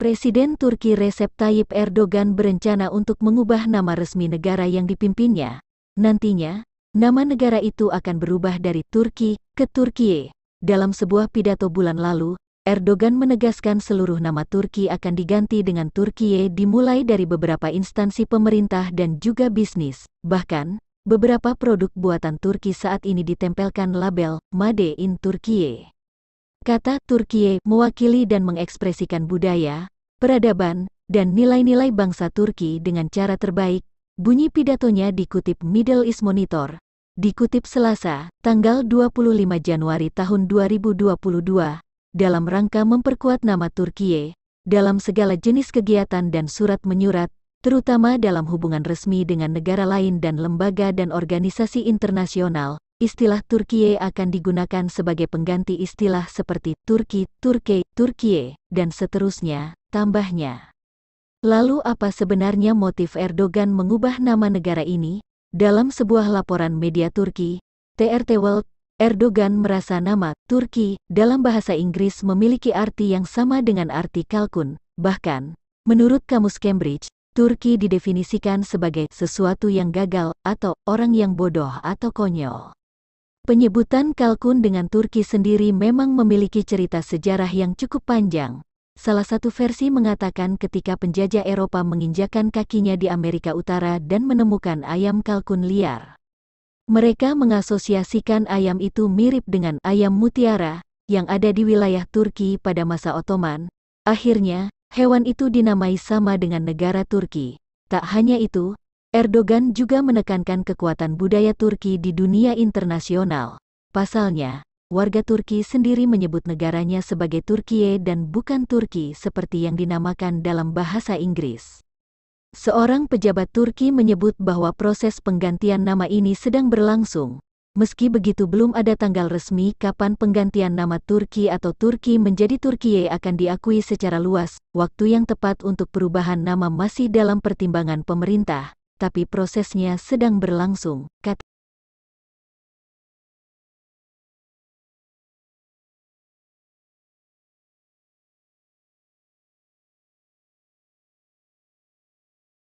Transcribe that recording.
Presiden Turki Recep Tayyip Erdogan berencana untuk mengubah nama resmi negara yang dipimpinnya. Nantinya, nama negara itu akan berubah dari Turki ke Turkiye. Dalam sebuah pidato bulan lalu, Erdogan menegaskan seluruh nama Turki akan diganti dengan Turkiye dimulai dari beberapa instansi pemerintah dan juga bisnis. Bahkan, beberapa produk buatan Turki saat ini ditempelkan label Made in Turkiye. Kata Turkiye mewakili dan mengekspresikan budaya, peradaban, dan nilai-nilai bangsa Turki dengan cara terbaik, bunyi pidatonya dikutip Middle East Monitor. Dikutip Selasa, tanggal 25 Januari tahun 2022, dalam rangka memperkuat nama Turkiye, dalam segala jenis kegiatan dan surat menyurat, terutama dalam hubungan resmi dengan negara lain dan lembaga dan organisasi internasional. Istilah Turkiye akan digunakan sebagai pengganti istilah seperti Turki, Turke, Turkiye, dan seterusnya, tambahnya. Lalu apa sebenarnya motif Erdogan mengubah nama negara ini? Dalam sebuah laporan media Turki, TRT World, Erdogan merasa nama Turki dalam bahasa Inggris memiliki arti yang sama dengan arti kalkun. Bahkan, menurut Kamus Cambridge, Turki didefinisikan sebagai sesuatu yang gagal atau orang yang bodoh atau konyol. Penyebutan kalkun dengan Turki sendiri memang memiliki cerita sejarah yang cukup panjang. Salah satu versi mengatakan ketika penjajah Eropa menginjakan kakinya di Amerika Utara dan menemukan ayam kalkun liar. Mereka mengasosiasikan ayam itu mirip dengan ayam mutiara yang ada di wilayah Turki pada masa Ottoman. Akhirnya, hewan itu dinamai sama dengan negara Turki. Tak hanya itu, Erdogan juga menekankan kekuatan budaya Turki di dunia internasional. Pasalnya, warga Turki sendiri menyebut negaranya sebagai Turkiye dan bukan Turki seperti yang dinamakan dalam bahasa Inggris. Seorang pejabat Turki menyebut bahwa proses penggantian nama ini sedang berlangsung. Meski begitu belum ada tanggal resmi kapan penggantian nama Turki atau Turki menjadi Turkiye akan diakui secara luas. Waktu yang tepat untuk perubahan nama masih dalam pertimbangan pemerintah, tapi prosesnya sedang berlangsung, kata